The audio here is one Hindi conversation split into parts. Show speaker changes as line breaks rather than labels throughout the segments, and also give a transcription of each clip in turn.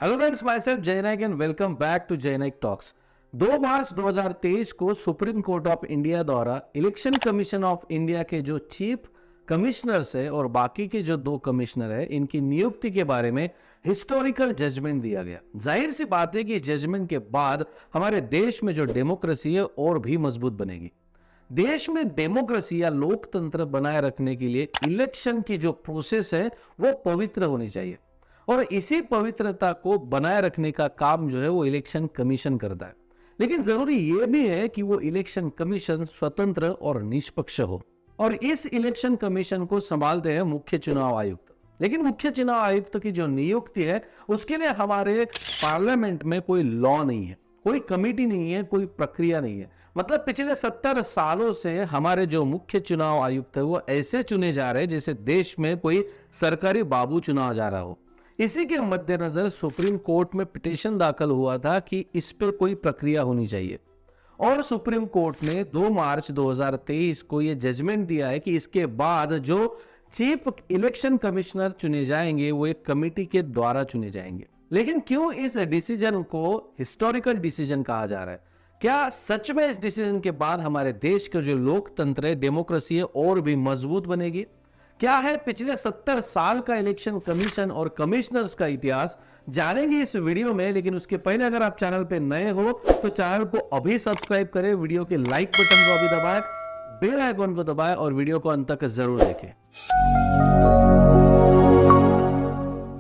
हेलो फ्रेंड्स, माय सेल्फ जय नायक एंड वेलकम बैक टू जय नायक टॉक्स। 2 मार्च 2023 को सुप्रीम कोर्ट ऑफ इंडिया द्वारा इलेक्शन कमीशन ऑफ इंडिया के जो चीफ कमिश्नर्स है और बाकी के जो 2 कमिश्नर है, इनकी नियुक्ति के बारे में हिस्टोरिकल जजमेंट दिया गया। जाहिर सी बात है कि इस जजमेंट के बाद हमारे देश में जो डेमोक्रेसी है और भी मजबूत बनेगी। देश में डेमोक्रेसी या लोकतंत्र बनाए रखने के लिए इलेक्शन की जो प्रोसेस है वो पवित्र होनी चाहिए और इसी पवित्रता को बनाए रखने का काम जो है वो इलेक्शन कमीशन करता है। लेकिन जरूरी ये भी है कि वो इलेक्शन कमीशन स्वतंत्र और निष्पक्ष हो और इस इलेक्शन कमीशन को संभालते हैं मुख्य चुनाव आयुक्त। लेकिन मुख्य चुनाव आयुक्त की जो नियुक्ति है उसके लिए हमारे पार्लियामेंट में कोई लॉ नहीं है, कोई कमेटी नहीं है, कोई प्रक्रिया नहीं है। मतलब पिछले 70 सालों से हमारे जो मुख्य चुनाव आयुक्त है वो ऐसे चुने जा रहे हैं जैसे देश में कोई सरकारी बाबू चुना जा रहा हो। इसी के मद्देनजर सुप्रीम कोर्ट में पिटीशन दाखिल हुआ था कि इस पर कोई प्रक्रिया होनी चाहिए और सुप्रीम कोर्ट ने 2 मार्च 2023 को यह जजमेंट दिया है कि इसके बाद जो चीफ इलेक्शन कमिश्नर चुने जाएंगे वो एक कमेटी के द्वारा चुने जाएंगे। लेकिन क्यों इस डिसीजन को हिस्टोरिकल डिसीजन कहा जा रहा है? क्या सच में इस डिसीजन के बाद हमारे देश का जो लोकतंत्र है, डेमोक्रेसी है, और भी मजबूत बनेगी? क्या है पिछले 70 साल का इलेक्शन कमीशन और कमिश्नर्स का इतिहास, जानेंगे इस वीडियो में। लेकिन उसके पहले अगर आप चैनल पे नए हो तो चैनल को अभी सब्सक्राइब करें, वीडियो के लाइक बटन को अभी दबाएं, बेल आइकन को दबाएं और वीडियो को अंत तक जरूर देखें।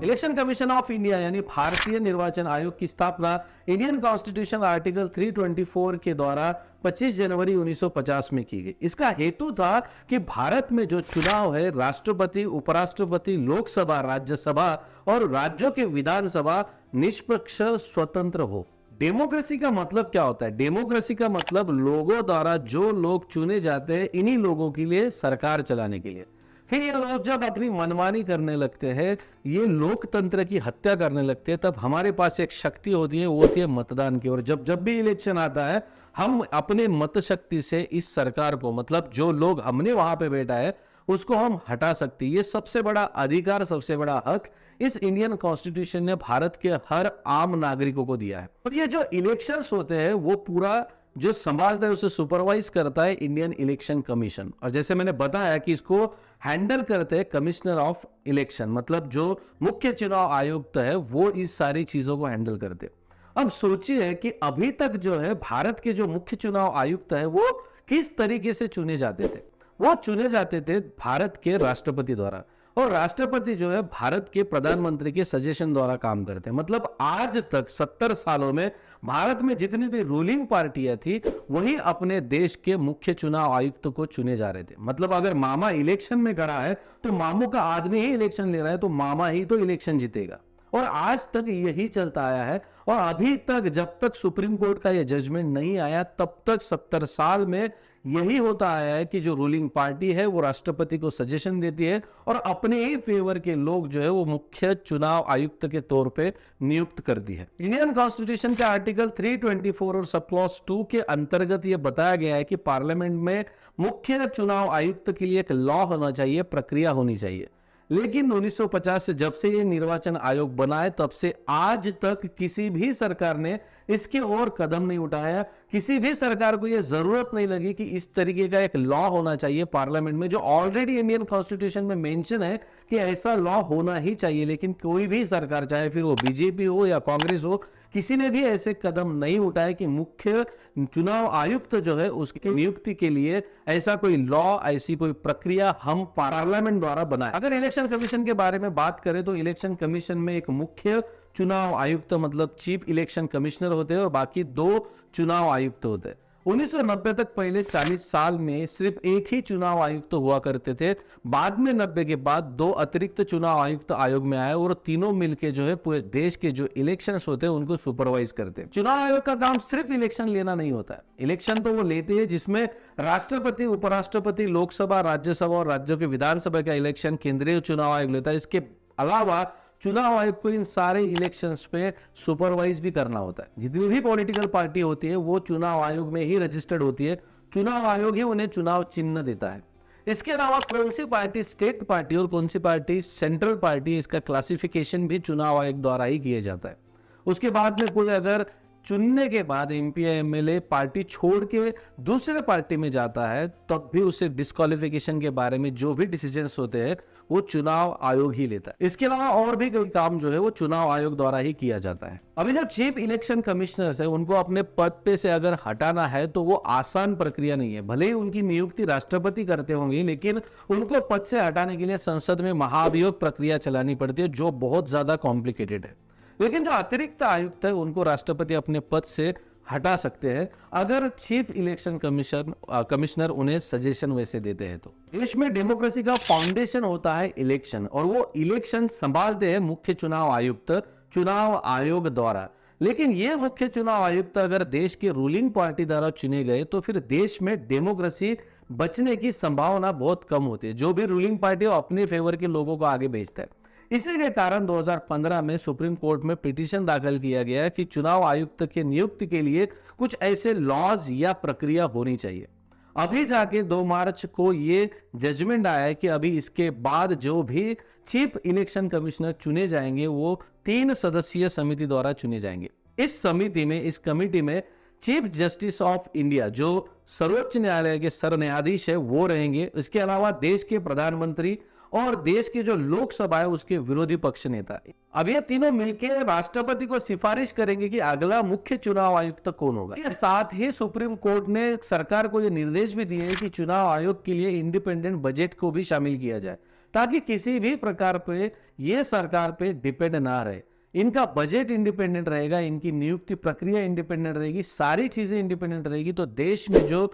इलेक्शन कमीशन ऑफ इंडिया यानी भारतीय निर्वाचन आयोग की स्थापना इंडियन कॉन्स्टिट्यूशन आर्टिकल 324 के द्वारा 25 जनवरी 1950 में की गई। इसका हेतु था कि भारत में जो चुनाव है, राष्ट्रपति, उपराष्ट्रपति, लोकसभा, राज्यसभा और राज्यों के विधानसभा निष्पक्ष स्वतंत्र हो। डेमोक्रेसी का मतलब क्या होता है? डेमोक्रेसी का मतलब लोगों द्वारा जो लोग चुने जाते हैं, इन्हीं लोगों के लिए सरकार चलाने के लिए। फिर ये लोग जब अपनी मनमानी करने लगते हैं, ये लोकतंत्र की हत्या करने लगते हैं, तब हमारे पास एक शक्ति होती है, वो होती है मतदान की। और जब भी इलेक्शन आता है, हम अपने मत शक्ति से इस सरकार को, मतलब जो लोग हमने वहां पे बैठा है, उसको हम हटा सकते हैं। ये सबसे बड़ा अधिकार, सबसे बड़ा हक इस इंडियन कॉन्स्टिट्यूशन ने भारत के हर आम नागरिकों को दिया है। और ये जो इलेक्शंस होते हैं वो पूरा जो संभालता है, उसे सुपरवाइज करता है इंडियन इलेक्शन कमीशन। और जैसे मैंने बताया कि इसको हैंडल करते हैं कमिश्नर ऑफ इलेक्शन, मतलब जो मुख्य चुनाव आयुक्त है वो इस सारी चीजों को हैंडल करते हैं। अब सोचिए कि अभी तक जो है भारत के जो मुख्य चुनाव आयुक्त है वो किस तरीके से चुने जाते थे? वो चुने जाते थे भारत के राष्ट्रपति द्वारा, और राष्ट्रपति जो है भारत के प्रधानमंत्री के सजेशन द्वारा काम करते हैं। मतलब आज तक 70 सालों में भारत में जितनी भी रूलिंग पार्टियां थी वही अपने देश के मुख्य चुनाव आयुक्त को चुने जा रहे थे। मतलब अगर मामा इलेक्शन में खड़ा है तो मामू का आदमी ही इलेक्शन ले रहा है, तो मामा ही तो इलेक्शन जीतेगा। और आज तक यही चलता आया है और अभी तक जब तक सुप्रीम कोर्ट का यह जजमेंट नहीं आया तब तक 70 साल में यही होता आया है कि जो रूलिंग पार्टी है वो राष्ट्रपति को सजेशन देती है और अपने ही फेवर के लोग जो है वो मुख्य चुनाव आयुक्त के तौर पे नियुक्त करती है। इंडियन कॉन्स्टिट्यूशन के आर्टिकल 324 और सब क्लॉज 2 के अंतर्गत ये बताया गया है कि पार्लियामेंट में मुख्य चुनाव आयुक्त के लिए एक लॉ होना चाहिए, प्रक्रिया होनी चाहिए। लेकिन 1950 से जब से ये निर्वाचन आयोग बना है तब से आज तक किसी भी सरकार ने इसके और कदम नहीं उठाया। किसी भी सरकार को यह जरूरत नहीं लगी कि इस तरीके का एक लॉ होना चाहिए पार्लियामेंट में, जो ऑलरेडी इंडियन कॉन्स्टिट्यूशन में मेंशन है कि ऐसा लॉ होना ही चाहिए। लेकिन कोई भी सरकार, चाहे फिर वो बीजेपी हो या कांग्रेस हो, किसी ने भी ऐसे कदम नहीं उठाए कि मुख्य चुनाव आयुक्त जो है उसकी नियुक्ति के लिए ऐसा कोई लॉ, ऐसी कोई प्रक्रिया हम पार्लियामेंट द्वारा बनाए। अगर इलेक्शन कमीशन के बारे में बात करें तो इलेक्शन कमीशन में एक मुख्य चुनाव आयुक्त मतलब चीफ इलेक्शन कमिश्नर होते हैं और बाकी 2 चुनाव आयुक्त होते हैं। 1990 तक पहले 40 साल में सिर्फ एक ही चुनाव आयुक्त हुआ करते थे। बाद में 90 के बाद 2 अतिरिक्त चुनाव आयुक्त आयोग में आए और तीनों मिलके जो है पूरे देश के जो इलेक्शंस होते हैं उनको सुपरवाइज करते हैं। चुनाव आयोग का काम सिर्फ इलेक्शन लेना नहीं होता है। इलेक्शन तो वो लेते हैं जिसमें राष्ट्रपति, उपराष्ट्रपति, लोकसभा, राज्यसभा और राज्यों के विधानसभा का इलेक्शन केंद्रीय चुनाव आयोग लेता है। इसके अलावा चुनाव आयोग को इन सारे इलेक्शंस पे सुपरवाइज भी करना होता है। जितनी भी पॉलिटिकल पार्टी होती है वो चुनाव आयोग में ही रजिस्टर्ड होती है, चुनाव आयोग ही उन्हें चुनाव चिन्ह देता है। इसके अलावा कौन सी पार्टी स्टेट पार्टी और कौन सी पार्टी सेंट्रल पार्टी, इसका क्लासिफिकेशन भी चुनाव आयोग द्वारा ही किया जाता है। उसके बाद में कोई अगर चुनने के बाद एमपी या एमएलए पार्टी छोड़ के दूसरे पार्टी में जाता है तब भी उसे डिस्क्वालिफिकेशन के बारे में जो भी डिसीजंस होते हैं वो चुनाव आयोग ही लेता है। इसके अलावा और भी कोई काम जो है वो चुनाव आयोग द्वारा ही किया जाता है। अभी जो चीफ इलेक्शन कमिश्नर्स है उनको अपने पद पे से अगर हटाना है तो वो आसान प्रक्रिया नहीं है। भले ही उनकी नियुक्ति राष्ट्रपति करते होंगे लेकिन उनको पद से हटाने के लिए संसद में महाभियोग प्रक्रिया चलानी पड़ती है जो बहुत ज्यादा कॉम्प्लिकेटेड है। लेकिन जो अतिरिक्त आयुक्त है उनको राष्ट्रपति अपने पद से हटा सकते हैं अगर चीफ इलेक्शन कमिश्नर उन्हें सजेशन वैसे देते हैं। तो देश में डेमोक्रेसी का फाउंडेशन होता है इलेक्शन, और वो इलेक्शन संभालते हैं मुख्य चुनाव आयुक्त चुनाव आयोग द्वारा। लेकिन ये मुख्य चुनाव आयुक्त अगर देश की रूलिंग पार्टी द्वारा चुने गए तो फिर देश में डेमोक्रेसी बचने की संभावना बहुत कम होती है। जो भी रूलिंग पार्टी अपने फेवर के लोगों को आगे भेजता है। इसी के कारण 2015 में सुप्रीम कोर्ट में पिटीशन दाखिल किया गया कि चुनाव आयुक्त के नियुक्ति के लिए कुछ ऐसे लॉज या प्रक्रिया होनी चाहिए। अभी जाके 2 मार्च को ये जजमेंट आया है कि अभी इसके बाद जो भी चीफ इलेक्शन कमिश्नर चुने जाएंगे वो 3 सदस्यीय समिति द्वारा चुने जाएंगे। इस कमिटी में चीफ जस्टिस ऑफ इंडिया जो सर्वोच्च न्यायालय के सर न्यायाधीश है वो रहेंगे। इसके अलावा देश के प्रधानमंत्री और देश की जो लोकसभा है उसके विरोधी पक्ष नेता। अब ये तीनों मिलकर राष्ट्रपति को सिफारिश करेंगे कि अगला मुख्य चुनाव आयुक्त कौन होगा। साथ ही सुप्रीम कोर्ट ने सरकार को ये निर्देश भी दिए कि चुनाव आयोग के लिए इंडिपेंडेंट बजट को भी शामिल किया जाए ताकि किसी भी प्रकार पे ये सरकार पे डिपेंड ना रहे। इनका बजट इंडिपेंडेंट रहेगा, इनकी नियुक्ति प्रक्रिया इंडिपेंडेंट रहेगी, सारी चीजें इंडिपेंडेंट रहेगी तो देश में जो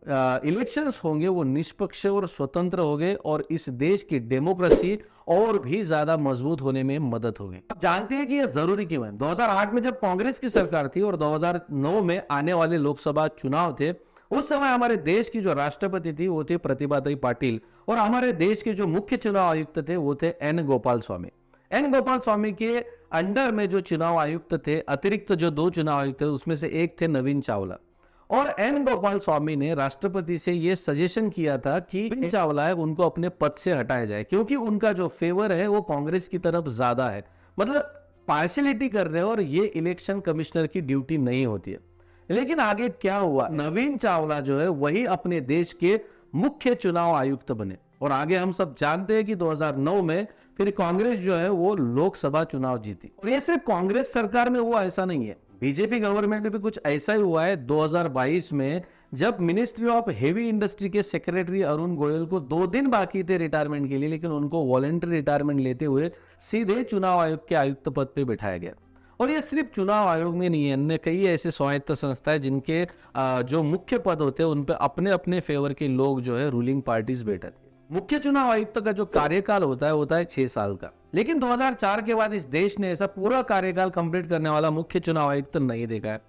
इलेक्शंस होंगे वो निष्पक्ष और स्वतंत्र होंगे और इस देश की डेमोक्रेसी और भी ज्यादा मजबूत होने में मदद होगी। आप जानते हैं कि ये जरूरी क्यों है। 2008 में जब कांग्रेस की सरकार थी और 2009 में आने वाले लोकसभा चुनाव थे उस समय हमारे देश की जो राष्ट्रपति थी वो थे प्रतिभाताई पाटिल और हमारे देश के जो मुख्य चुनाव आयुक्त थे वो थे एन गोपाल स्वामी। एन गोपाल स्वामी के अंडर में जो चुनाव आयुक्त थे, अतिरिक्त जो 2 चुनाव आयुक्त थे उसमें से एक थे नवीन चावला। और एन गोपाल स्वामी ने राष्ट्रपति से यह सजेशन किया था कि नवीन चावला है उनको अपने पद से हटाया जाए क्योंकि उनका जो फेवर है वो कांग्रेस की तरफ ज्यादा है, मतलब पार्शियलिटी कर रहे हैं और ये इलेक्शन कमिश्नर की ड्यूटी नहीं होती है। लेकिन आगे क्या हुआ, नवीन चावला जो है वही अपने देश के मुख्य चुनाव आयुक्त बने और आगे हम सब जानते हैं कि 2009 में फिर कांग्रेस जो है वो लोकसभा चुनाव जीती। और ये सिर्फ कांग्रेस सरकार में हुआ ऐसा नहीं है, बीजेपी गवर्नमेंट में भी कुछ ऐसा ही हुआ है। 2022 में जब मिनिस्ट्री ऑफ हेवी इंडस्ट्री के सेक्रेटरी अरुण गोयल को 2 दिन बाकी थे रिटायरमेंट के लिए, लेकिन उनको वॉलंटरी रिटायरमेंट लेते हुए सीधे चुनाव आयोग के आयुक्त पद पे बिठाया गया। और ये सिर्फ चुनाव आयोग में नहीं है, अन्य कई ऐसे स्वायत्त संस्थाएं जिनके जो मुख्य पद होते हैं उन पे अपने अपने फेवर के लोग जो है रूलिंग पार्टीज बैठते। मुख्य चुनाव आयुक्त का जो कार्यकाल होता है 6 साल का, लेकिन 2004 के बाद इस देश ने ऐसा पूरा कार्यकाल कंप्लीट करने वाला मुख्य चुनाव आयुक्त नहीं देखा है।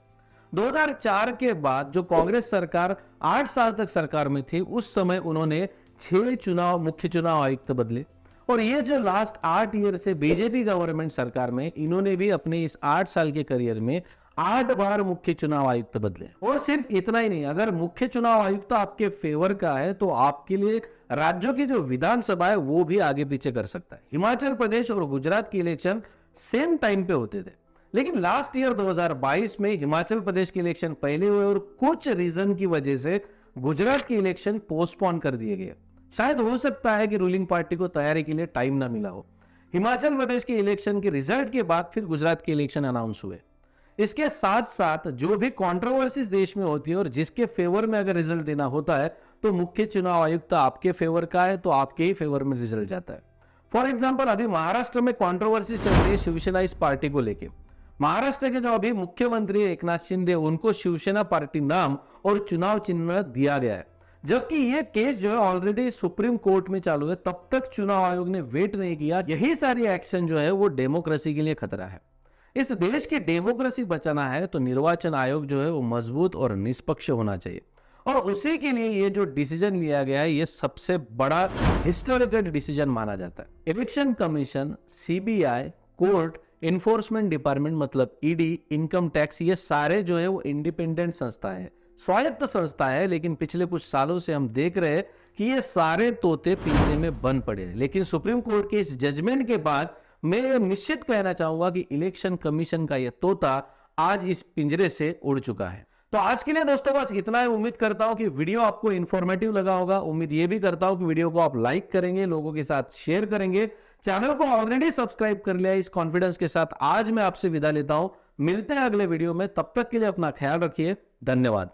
2004 के बाद जो कांग्रेस सरकार 8 साल तक सरकार में थी उस समय उन्होंने 6 मुख्य चुनाव आयुक्त बदले और ये जो लास्ट 8 ईयर से बीजेपी गवर्नमेंट सरकार में इन्होंने भी अपने इस 8 साल के करियर में 8 बार मुख्य चुनाव आयुक्त बदले। और सिर्फ इतना ही नहीं, अगर मुख्य चुनाव आयुक्त आपके फेवर का है तो आपके लिए राज्यों की जो विधानसभा है वो भी आगे पीछे कर सकता है। हिमाचल प्रदेश और गुजरात की इलेक्शन सेम टाइम पे होते थे, लेकिन लास्ट ईयर 2022 में हिमाचल प्रदेश के इलेक्शन पहले हुए और कुछ रीजन की वजह से गुजरात के इलेक्शन पोस्टपोन कर दिए गए। शायद हो सकता है कि रूलिंग पार्टी को तैयारी के लिए टाइम ना मिला हो। हिमाचल प्रदेश के इलेक्शन के रिजल्ट के बाद फिर गुजरात के इलेक्शन अनाउंस हुए। इसके साथ साथ जो भी कंट्रोवर्सीज देश में होती है और जिसके फेवर में अगर रिजल्ट देना होता है तो मुख्य चुनाव आयुक्त आपके फेवर का है तो आपके ही फेवर में रिजल्ट जाता है। फॉर एग्जांपल अभी महाराष्ट्र में कंट्रोवर्सीज चल रही है शिवसेना इस पार्टी को लेके। महाराष्ट्र के जो अभी मुख्यमंत्री एकनाथ शिंदे उनको शिवसेना पार्टी नाम और चुनाव चिन्ह दिया गया है, जबकि ये केस जो है ऑलरेडी सुप्रीम कोर्ट में चालू है। तब तक चुनाव आयोग ने वेट नहीं किया। यही सारी एक्शन जो है वो डेमोक्रेसी के लिए खतरा है। इस देश की डेमोक्रेसी बचाना है तो निर्वाचन आयोग जो है वो मजबूत और निष्पक्ष होना चाहिए और उसी के लिए ये जो डिसीजन लिया गया है ये सबसे बड़ा हिस्टोरिकल डिसीजन माना जाता है। Election commission, CBI, court, enforcement department मतलब ईडी, इनकम टैक्स, ये सारे जो है वो इंडिपेंडेंट संस्थाएं हैं, स्वायत्त संस्था है। लेकिन पिछले कुछ सालों से हम देख रहे हैं कि ये सारे तोते पिंजरे में बंद पड़े हैं। लेकिन सुप्रीम कोर्ट के इस जजमेंट के बाद मैं ये निश्चित कहना चाहूंगा कि इलेक्शन कमीशन का यह तोता आज इस पिंजरे से उड़ चुका है। तो आज के लिए दोस्तों बस इतना ही। उम्मीद करता हूं कि वीडियो आपको इंफॉर्मेटिव लगा होगा। उम्मीद ये भी करता हूं कि वीडियो को आप लाइक करेंगे, लोगों के साथ शेयर करेंगे। चैनल को ऑलरेडी सब्सक्राइब कर लिया। इस कॉन्फिडेंस के साथ आज मैं आपसे विदा लेता हूं। मिलते हैं अगले वीडियो में, तब तक के लिए अपना ख्याल रखिए। धन्यवाद।